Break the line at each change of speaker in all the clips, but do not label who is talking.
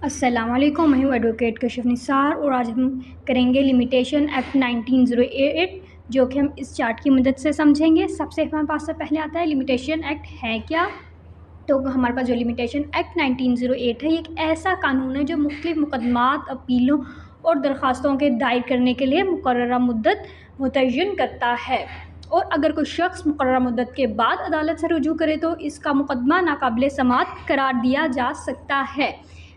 السلام علیکم، میں ہوں ایڈوکیٹ کشف نثار اور آج ہم کریں گے لمیٹیشن ایکٹ 1908 جو کہ ہم اس چارٹ کی مدد سے سمجھیں گے۔ سب سے ہمارے پاس سے پہلے آتا ہے لمیٹیشن ایکٹ ہے کیا؟ تو ہمارے پاس جو لمیٹیشن ایکٹ 1908 ہے یہ ایک ایسا قانون ہے جو مختلف مقدمات، اپیلوں اور درخواستوں کے دائر کرنے کے لیے مقررہ مدت متعین کرتا ہے، اور اگر کوئی شخص مقررہ مدت کے بعد عدالت سے رجوع کرے تو اس کا مقدمہ ناقابل سماعت قرار دیا جا سکتا ہے۔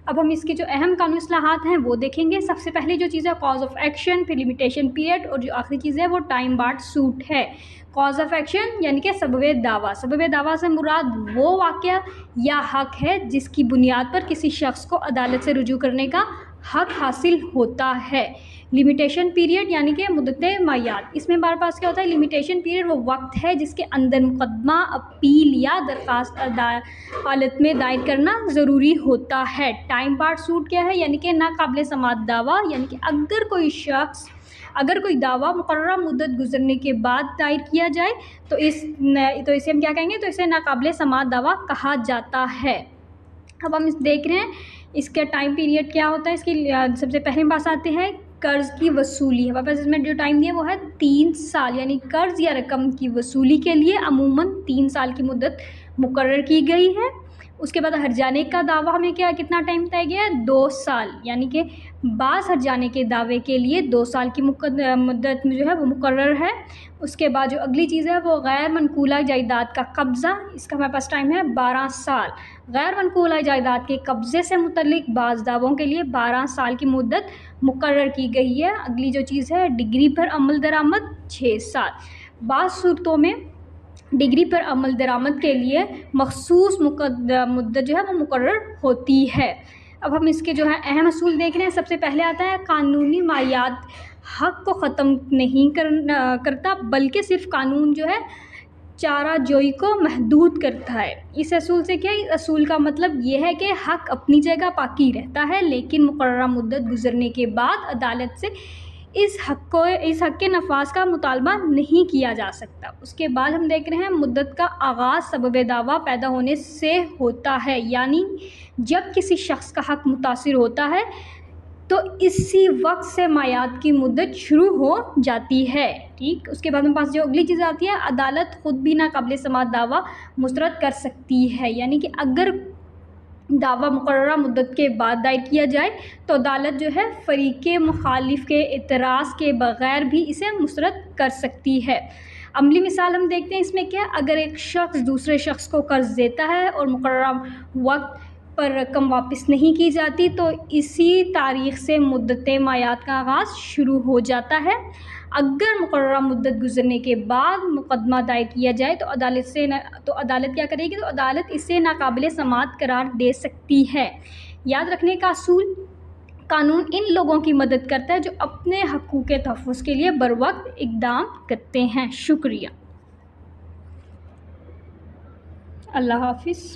اب ہم اس کی جو اہم قانونی اصلاحات ہیں وہ دیکھیں گے۔ سب سے پہلے جو چیز ہے کاز آف ایکشن، پھر لمیٹیشن پیریڈ، اور جو آخری چیز ہے وہ ٹائم بارڈ سوٹ ہے۔ کاز آف ایکشن یعنی کہ سبب دعویٰ۔ سبب دعویٰ سے مراد وہ واقعہ یا حق ہے جس کی بنیاد پر کسی شخص کو عدالت سے رجوع کرنے کا حق حاصل ہوتا ہے۔ لمیٹیشن پیریڈ یعنی کہ مدت معیاد، اس میں ہمارے پاس کیا ہوتا ہے؟ لمیٹیشن پیریڈ وہ وقت ہے جس کے اندر مقدمہ، اپیل یا درخواست عدالت میں دائر کرنا ضروری ہوتا ہے۔ ٹائم بارڈ سوٹ کیا ہے؟ یعنی کہ ناقابل سماعت دعویٰ، یعنی کہ اگر کوئی دعویٰ مقررہ مدت گزرنے کے بعد دائر کیا جائے تو اسے ہم کیا کہیں گے؟ تو اسے ناقابل سماعت دعویٰ کہا جاتا ہے۔ اب ہم دیکھ رہے ہیں اس کا ٹائم پیریڈ کیا ہوتا ہے۔ اس کی سب سے پہلے پاس آتے ہیں قرض کی وصولی۔ ہمارے پاس اس میں جو ٹائم دیا وہ ہے 3 سال، یعنی قرض یا رقم کی وصولی کے لیے عموماً 3 سال کی مدت مقرر کی گئی ہے۔ اس کے بعد ہرجانے کا دعویٰ ہمیں کتنا ٹائم طے گیا ہے؟ 2 سال، یعنی کہ بعض ہرجانے کے دعوے کے لیے 2 سال کی مدت جو ہے وہ مقرر ہے۔ اس کے بعد جو اگلی چیز ہے وہ غیر منقولہ جائیداد کا قبضہ، اس کا ہمارے پاس ٹائم ہے 12 سال۔ غیر منقولہ جائیداد کے قبضے سے متعلق بعض دعووں کے لیے 12 سال کی مدت مقرر کی گئی ہے۔ اگلی جو چیز ہے ڈگری پر عمل درآمد 6 سال۔ بعض صورتوں میں ڈگری پر عمل درآمد کے لیے مخصوص مدت جو ہے وہ مقرر ہوتی ہے۔ اب ہم اس کے جو ہے اہم اصول دیکھ رہے ہیں۔ سب سے پہلے آتا ہے قانونی معیاد حق کو ختم نہیں کرتا بلکہ صرف قانون جو ہے چارہ جوئی کو محدود کرتا ہے۔ اس اصول سے کیا؟ اس اصول کا مطلب یہ ہے کہ حق اپنی جگہ باقی رہتا ہے لیکن مقررہ مدت گزرنے کے بعد عدالت سے اس حق کے نفاذ کا مطالبہ نہیں کیا جا سکتا۔ اس کے بعد ہم دیکھ رہے ہیں مدت کا آغاز سبب دعویٰ پیدا ہونے سے ہوتا ہے، یعنی جب کسی شخص کا حق متاثر ہوتا ہے تو اسی وقت سے معیاد کی مدت شروع ہو جاتی ہے۔ ٹھیک، اس کے بعد ہمارے پاس جو اگلی چیز آتی ہے عدالت خود بھی ناقابل سماعت دعویٰ مسترد کر سکتی ہے، یعنی کہ اگر دعویٰ مقررہ مدت کے بعد دائر کیا جائے تو عدالت جو ہے فریق مخالف کے اعتراض کے بغیر بھی اسے مسترد کر سکتی ہے۔ عملی مثال ہم دیکھتے ہیں اس میں کیا؟ اگر ایک شخص دوسرے شخص کو قرض دیتا ہے اور مقررہ وقت پر رقم واپس نہیں کی جاتی تو اسی تاریخ سے مدت معیاد کا آغاز شروع ہو جاتا ہے۔ اگر مقررہ مدت گزرنے کے بعد مقدمہ دائر کیا جائے تو عدالت کیا کرے گی؟ تو عدالت اسے ناقابل سماعت قرار دے سکتی ہے۔ یاد رکھنے کا اصول: قانون ان لوگوں کی مدد کرتا ہے جو اپنے حقوق کے تحفظ کے لیے بروقت اقدام کرتے ہیں۔ شکریہ۔ اللہ حافظ۔